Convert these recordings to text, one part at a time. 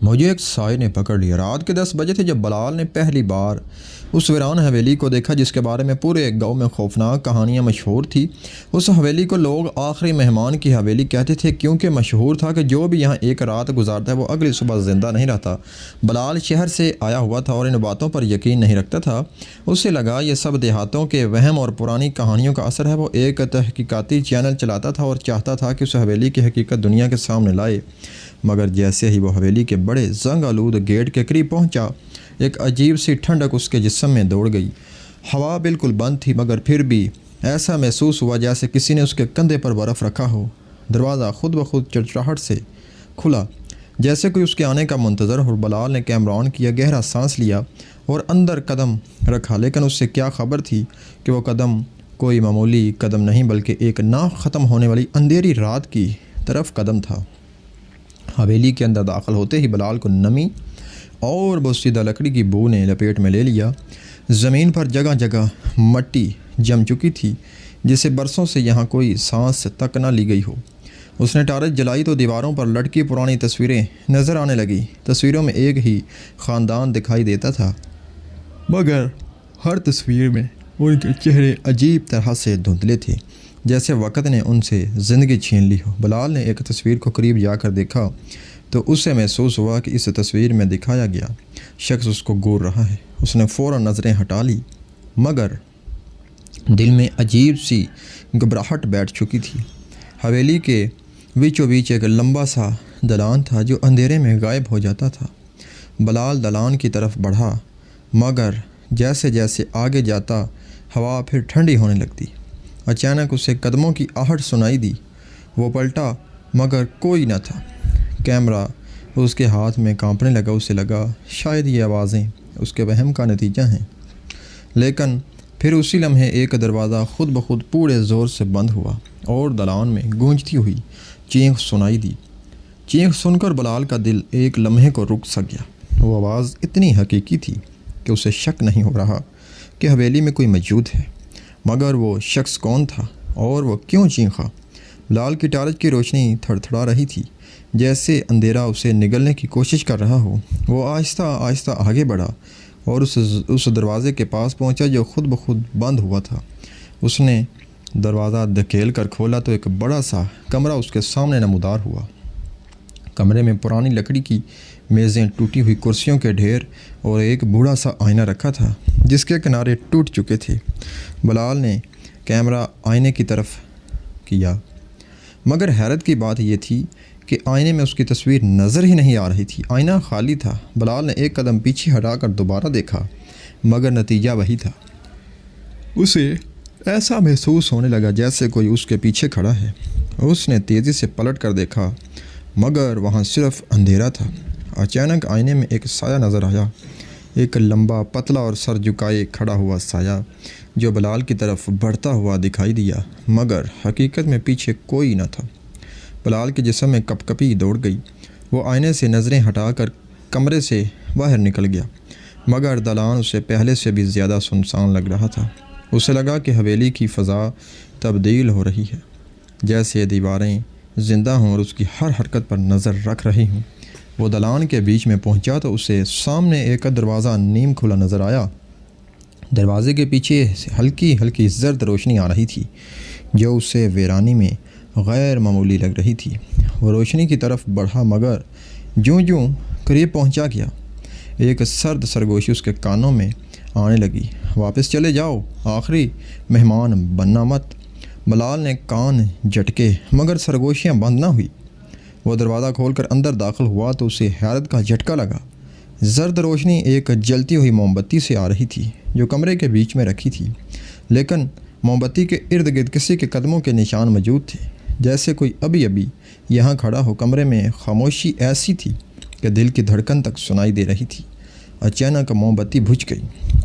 مجھے ایک سائے نے پکڑ لیا۔ رات کے 10 بجے تھے جب بلال نے پہلی بار اس ویران حویلی کو دیکھا جس کے بارے میں پورے گاؤں میں خوفناک کہانیاں مشہور تھی۔ اس حویلی کو لوگ آخری مہمان کی حویلی کہتے تھے کیونکہ مشہور تھا کہ جو بھی یہاں ایک رات گزارتا ہے وہ اگلی صبح زندہ نہیں رہتا۔ بلال شہر سے آیا ہوا تھا اور ان باتوں پر یقین نہیں رکھتا تھا۔ اسے لگا یہ سب دیہاتوں کے وہم اور پرانی کہانیوں کا اثر ہے۔ وہ ایک تحقیقاتی چینل چلاتا تھا اور چاہتا تھا کہ اس حویلی کی حقیقت دنیا کے سامنے لائے، مگر جیسے ہی وہ حویلی کے بڑے زنگ آلود گیٹ کے قریب پہنچا ایک عجیب سی ٹھنڈک اس کے جسم میں دوڑ گئی۔ ہوا بالکل بند تھی مگر پھر بھی ایسا محسوس ہوا جیسے کسی نے اس کے کندھے پر برف رکھا ہو۔ دروازہ خود بخود چڑچڑاہٹ سے کھلا جیسے کوئی اس کے آنے کا منتظر ہو۔ بلال نے کیمرہ آن کیا، گہرا سانس لیا اور اندر قدم رکھا، لیکن اس سے کیا خبر تھی کہ وہ قدم کوئی معمولی قدم نہیں بلکہ ایک نہ ختم ہونے والی اندھیری رات کی طرف قدم تھا۔ حویلی کے اندر داخل ہوتے ہی بلال کو نمی اور بوسیدہ لکڑی کی بو نے لپیٹ میں لے لیا۔ زمین پر جگہ جگہ مٹی جم چکی تھی جسے برسوں سے یہاں کوئی سانس تک نہ لی گئی ہو۔ اس نے ٹارچ جلائی تو دیواروں پر لٹکی پرانی تصویریں نظر آنے لگی۔ تصویروں میں ایک ہی خاندان دکھائی دیتا تھا مگر ہر تصویر میں ان کے چہرے عجیب طرح سے دھندلے تھے جیسے وقت نے ان سے زندگی چھین لی ہو۔ بلال نے ایک تصویر کو قریب جا کر دیکھا تو اسے محسوس ہوا کہ اس تصویر میں دکھایا گیا شخص اس کو گور رہا ہے۔ اس نے فوراً نظریں ہٹا لی مگر دل میں عجیب سی گھبراہٹ بیٹھ چکی تھی۔ حویلی کے بیچوں بیچ ایک لمبا سا دلان تھا جو اندھیرے میں غائب ہو جاتا تھا۔ بلال دلان کی طرف بڑھا مگر جیسے جیسے آگے جاتا ہوا پھر ٹھنڈی ہونے لگتی۔ اچانک اسے قدموں کی آہٹ سنائی دی۔ وہ پلٹا مگر کوئی نہ تھا۔ کیمرہ اس کے ہاتھ میں کانپنے لگا۔ اسے لگا شاید یہ آوازیں اس کے وہم کا نتیجہ ہیں، لیکن پھر اسی لمحے ایک دروازہ خود بخود پورے زور سے بند ہوا اور دلان میں گونجتی ہوئی چینخ سنائی دی۔ چینخ سن کر بلال کا دل ایک لمحے کو رک سا گیا۔ وہ آواز اتنی حقیقی تھی کہ اسے شک نہیں ہو رہا کہ حویلی میں کوئی موجود ہے، مگر وہ شخص کون تھا اور وہ کیوں چینخا؟ بلال کی ٹارچ کی روشنی تھڑتھڑا رہی تھی جیسے اندھیرا اسے نگلنے کی کوشش کر رہا ہو۔ وہ آہستہ آہستہ آگے بڑھا اور اس دروازے کے پاس پہنچا جو خود بخود بند ہوا تھا۔ اس نے دروازہ دھکیل کر کھولا تو ایک بڑا سا کمرہ اس کے سامنے نمودار ہوا۔ کمرے میں پرانی لکڑی کی میزیں، ٹوٹی ہوئی کرسیوں کے ڈھیر اور ایک بوڑھا سا آئینہ رکھا تھا جس کے کنارے ٹوٹ چکے تھے۔ بلال نے کیمرہ آئینے کی طرف کیا مگر حیرت کی بات یہ تھی کہ آئینے میں اس کی تصویر نظر ہی نہیں آ رہی تھی۔ آئینہ خالی تھا۔ بلال نے ایک قدم پیچھے ہٹا کر دوبارہ دیکھا مگر نتیجہ وہی تھا۔ اسے ایسا محسوس ہونے لگا جیسے کوئی اس کے پیچھے کھڑا ہے۔ اس نے تیزی سے پلٹ کر دیکھا مگر وہاں صرف اندھیرا تھا۔ اچانک آئینے میں ایک سایہ نظر آیا، ایک لمبا پتلا اور سر جھکائے کھڑا ہوا سایہ جو بلال کی طرف بڑھتا ہوا دکھائی دیا مگر حقیقت میں پیچھے کوئی نہ تھا۔ بلال کے جسم میں کپ کپی دوڑ گئی۔ وہ آئینے سے نظریں ہٹا کر کمرے سے باہر نکل گیا مگر دلان اسے پہلے سے بھی زیادہ سنسان لگ رہا تھا۔ اسے لگا کہ حویلی کی فضا تبدیل ہو رہی ہے، جیسے دیواریں زندہ ہوں اور اس کی ہر حرکت پر نظر رکھ رہی ہوں۔ وہ دلان کے بیچ میں پہنچا تو اسے سامنے ایک دروازہ نیم کھلا نظر آیا۔ دروازے کے پیچھے ہلکی ہلکی زرد روشنی آ رہی تھی جو اسے ویرانی میں غیر معمولی لگ رہی تھی۔ وہ روشنی کی طرف بڑھا مگر جوں جوں قریب پہنچا گیا ایک سرد سرگوشی اس کے کانوں میں آنے لگی۔ واپس چلے جاؤ، آخری مہمان بننا مت۔ بلال نے کان جھٹکے مگر سرگوشیاں بند نہ ہوئی۔ وہ دروازہ کھول کر اندر داخل ہوا تو اسے حیرت کا جھٹکا لگا۔ زرد روشنی ایک جلتی ہوئی موم بتی سے آ رہی تھی جو کمرے کے بیچ میں رکھی تھی، لیکن موم بتی کے ارد گرد کسی کے قدموں کے نشان موجود تھے جیسے کوئی ابھی ابھی یہاں کھڑا ہو۔ کمرے میں خاموشی ایسی تھی کہ دل کی دھڑکن تک سنائی دے رہی تھی۔ اچانک موم بتی بجھ گئی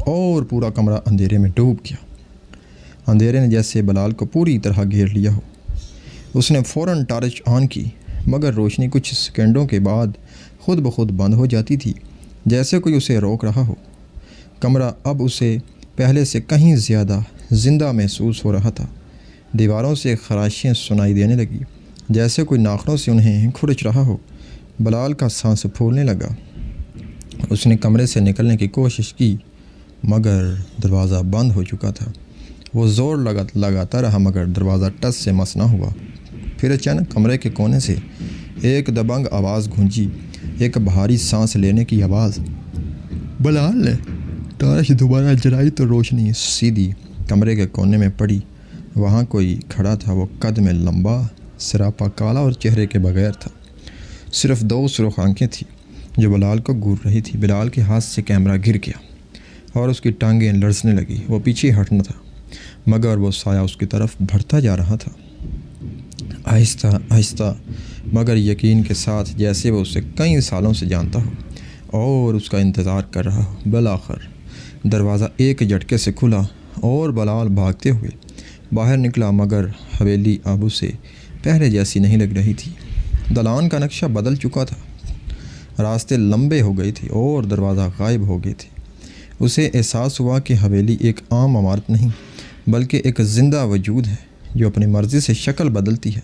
اور پورا کمرہ اندھیرے میں ڈوب گیا۔ اندھیرے نے جیسے بلال کو پوری طرح گھیر لیا ہو۔ اس نے فوراً ٹارچ آن کی مگر روشنی کچھ سیکنڈوں کے بعد خود بخود بند ہو جاتی تھی جیسے کوئی اسے روک رہا ہو۔ کمرہ اب اسے پہلے سے کہیں زیادہ زندہ محسوس ہو رہا تھا۔ دیواروں سے خراشیاں سنائی دینے لگی جیسے کوئی ناخنوں سے انہیں کھرچ رہا ہو۔ بلال کا سانس پھولنے لگا۔ اس نے کمرے سے نکلنے کی کوشش کی مگر دروازہ بند ہو چکا تھا۔ وہ زور لگاتا رہا مگر دروازہ ٹس سے مس نہ ہوا۔ پھر اچانک کمرے کے کونے سے ایک دبنگ آواز گونجی، ایک بھاری سانس لینے کی آواز۔ بلال نے ٹارچ دوبارہ جلائی تو روشنی سیدھی کمرے کے کونے میں پڑی۔ وہاں کوئی کھڑا تھا، وہ قد میں لمبا، سراپا کالا اور چہرے کے بغیر تھا۔ صرف 2 سرخ آنکھیں تھیں جو بلال کو گھور رہی تھی۔ بلال کے ہاتھ سے کیمرہ گر گیا اور اس کی ٹانگیں لرزنے لگی۔ وہ پیچھے ہٹنا تھا مگر وہ سایہ اس کی طرف بڑھتا جا رہا تھا، آہستہ آہستہ مگر یقین کے ساتھ، جیسے وہ اسے کئی سالوں سے جانتا ہو اور اس کا انتظار کر رہا ہو۔ بالآخر دروازہ ایک جھٹکے سے کھلا اور بلال بھاگتے ہوئے باہر نکلا مگر حویلی اب اسے پہلے جیسی نہیں لگ رہی تھی۔ دالان کا نقشہ بدل چکا تھا، راستے لمبے ہو گئے تھے اور دروازہ غائب ہو گئے تھے۔ اسے احساس ہوا کہ حویلی ایک عام عمارت نہیں بلکہ ایک زندہ وجود ہے جو اپنی مرضی سے شکل بدلتی ہے۔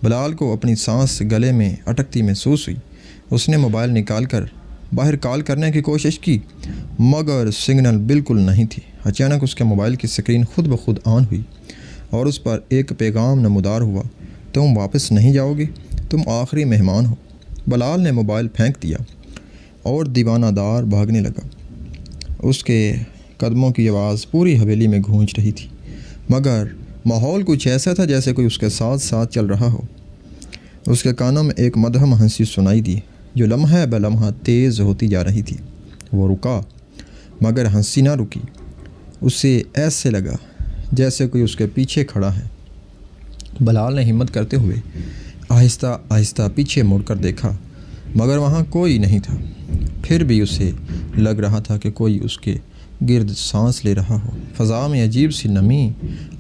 بلال کو اپنی سانس گلے میں اٹکتی محسوس ہوئی۔ اس نے موبائل نکال کر باہر کال کرنے کی کوشش کی مگر سگنل بالکل نہیں تھی۔ اچانک اس کے موبائل کی سکرین خود بخود آن ہوئی اور اس پر ایک پیغام نمودار ہوا، تم واپس نہیں جاؤ گے، تم آخری مہمان ہو۔ بلال نے موبائل پھینک دیا اور دیوانہ دار بھاگنے لگا۔ اس کے قدموں کی آواز پوری حویلی میں گونج رہی تھی مگر ماحول کچھ ایسا تھا جیسے کوئی اس کے ساتھ ساتھ چل رہا ہو۔ اس کے کانوں میں ایک مدھم ہنسی سنائی دی جو لمحہ بہ لمحہ تیز ہوتی جا رہی تھی۔ وہ رکا مگر ہنسی نہ رکی۔ اسے ایسے لگا جیسے کوئی اس کے پیچھے کھڑا ہے۔ بلال نے ہمت کرتے ہوئے آہستہ آہستہ پیچھے مڑ کر دیکھا مگر وہاں کوئی نہیں تھا۔ پھر بھی اسے لگ رہا تھا کہ کوئی اس کے گرد سانس لے رہا ہو۔ فضا میں عجیب سی نمی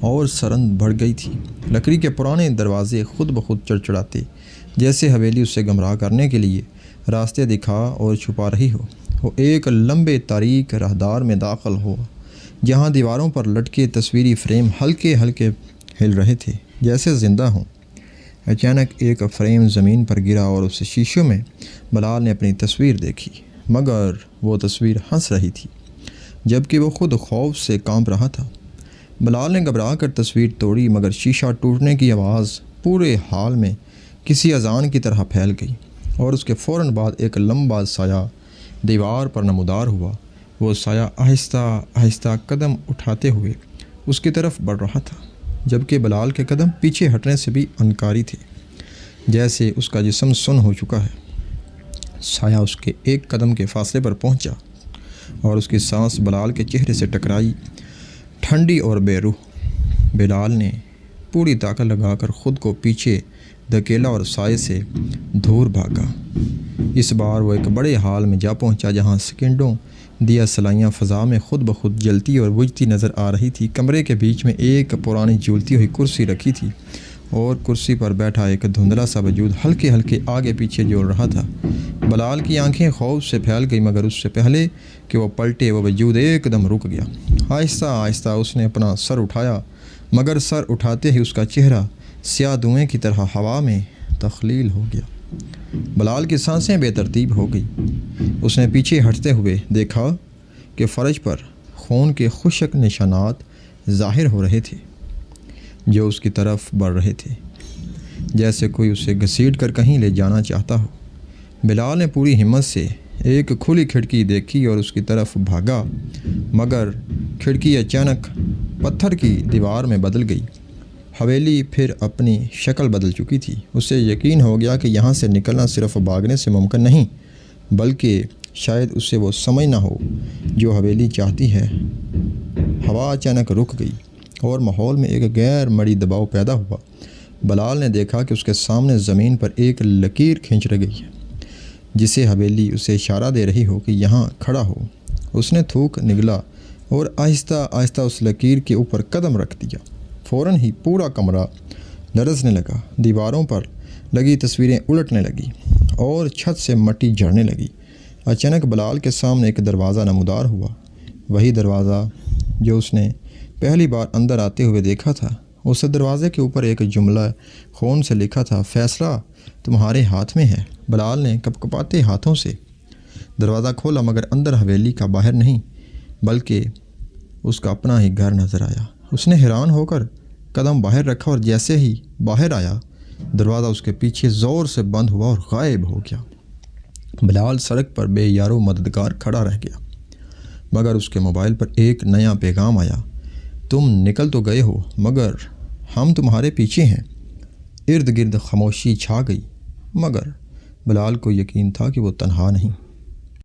اور سرند بڑھ گئی تھی۔ لکڑی کے پرانے دروازے خود بخود چڑچڑاتے جیسے حویلی اسے گمراہ کرنے کے لیے راستے دکھا اور چھپا رہی ہو۔ وہ ایک لمبے تاریک راہدار میں داخل ہوا جہاں دیواروں پر لٹکے تصویری فریم ہلکے ہلکے ہل رہے تھے جیسے زندہ ہوں۔ اچانک ایک فریم زمین پر گرا اور اس شیشے میں بلال نے اپنی تصویر دیکھی مگر وہ تصویر ہنس رہی تھی جبکہ وہ خود خوف سے کانپ رہا تھا۔ بلال نے گھبرا کر تصویر توڑی مگر شیشہ ٹوٹنے کی آواز پورے حال میں کسی اذان کی طرح پھیل گئی اور اس کے فوراً بعد ایک لمبا سایہ دیوار پر نمودار ہوا۔ وہ سایہ آہستہ آہستہ قدم اٹھاتے ہوئے اس کی طرف بڑھ رہا تھا جبکہ بلال کے قدم پیچھے ہٹنے سے بھی انکاری تھے، جیسے اس کا جسم سن ہو چکا ہے۔ سایہ اس کے ایک قدم کے فاصلے پر پہنچا اور اس کی سانس بلال کے چہرے سے ٹکرائی، ٹھنڈی اور بے روح۔ بلال نے پوری طاقت لگا کر خود کو پیچھے دھکیلا اور سائے سے دور بھاگا۔ اس بار وہ ایک بڑے ہال میں جا پہنچا جہاں سیکنڈوں دیا سلائیاں فضا میں خود بخود جلتی اور بجھتی نظر آ رہی تھی۔ کمرے کے بیچ میں ایک پرانی جھولتی ہوئی کرسی رکھی تھی اور کرسی پر بیٹھا ایک دھندلا سا وجود ہلکے ہلکے آگے پیچھے جوڑ رہا تھا۔ بلال کی آنکھیں خوف سے پھیل گئی مگر اس سے پہلے کہ وہ پلٹے وہ وجود ایک دم رک گیا۔ آہستہ آہستہ اس نے اپنا سر اٹھایا مگر سر اٹھاتے ہی اس کا چہرہ سیاہ دھوئیں کی طرح ہوا میں تخلیل ہو گیا۔ بلال کی سانسیں بے ترتیب ہو گئی۔ اس نے پیچھے ہٹتے ہوئے دیکھا کہ فرش پر خون کے خشک نشانات ظاہر ہو رہے تھے جو اس کی طرف بڑھ رہے تھے جیسے کوئی اسے گھسیٹ کر کہیں لے جانا چاہتا ہو۔ بلال نے پوری ہمت سے ایک کھلی کھڑکی دیکھی اور اس کی طرف بھاگا مگر کھڑکی اچانک پتھر کی دیوار میں بدل گئی۔ حویلی پھر اپنی شکل بدل چکی تھی۔ اسے یقین ہو گیا کہ یہاں سے نکلنا صرف بھاگنے سے ممکن نہیں بلکہ شاید اسے وہ سمجھ نہ ہو جو حویلی چاہتی ہے۔ ہوا اچانک رک گئی اور ماحول میں ایک غیر مرئی دباؤ پیدا ہوا۔ بلال نے دیکھا کہ اس کے سامنے زمین پر ایک لکیر کھینچ رہی ہے جسے حویلی اسے اشارہ دے رہی ہو کہ یہاں کھڑا ہو۔ اس نے تھوک نگلا اور آہستہ آہستہ اس لکیر کے اوپر قدم رکھ دیا۔ فوراً ہی پورا کمرہ لرزنے لگا، دیواروں پر لگی تصویریں الٹنے لگیں اور چھت سے مٹی جھڑنے لگی۔ اچانک بلال کے سامنے ایک دروازہ نمودار ہوا، وہی دروازہ جو اس نے پہلی بار اندر آتے ہوئے دیکھا تھا۔ اس دروازے کے اوپر ایک جملہ خون سے لکھا تھا، فیصلہ تمہارے ہاتھ میں ہے۔ بلال نے کپکپاتے ہاتھوں سے دروازہ کھولا، مگر اندر حویلی کا باہر نہیں بلکہ اس کا اپنا ہی گھر نظر آیا۔ اس نے حیران ہو کر قدم باہر رکھا اور جیسے ہی باہر آیا دروازہ اس کے پیچھے زور سے بند ہوا اور غائب ہو گیا۔ بلال سڑک پر بے یار و مددگار کھڑا رہ گیا، مگر اس کے موبائل پر ایک نیا پیغام آیا، تم نکل تو گئے ہو مگر ہم تمہارے پیچھے ہیں۔ ارد گرد خاموشی چھا گئی، مگر بلال کو یقین تھا کہ وہ تنہا نہیں۔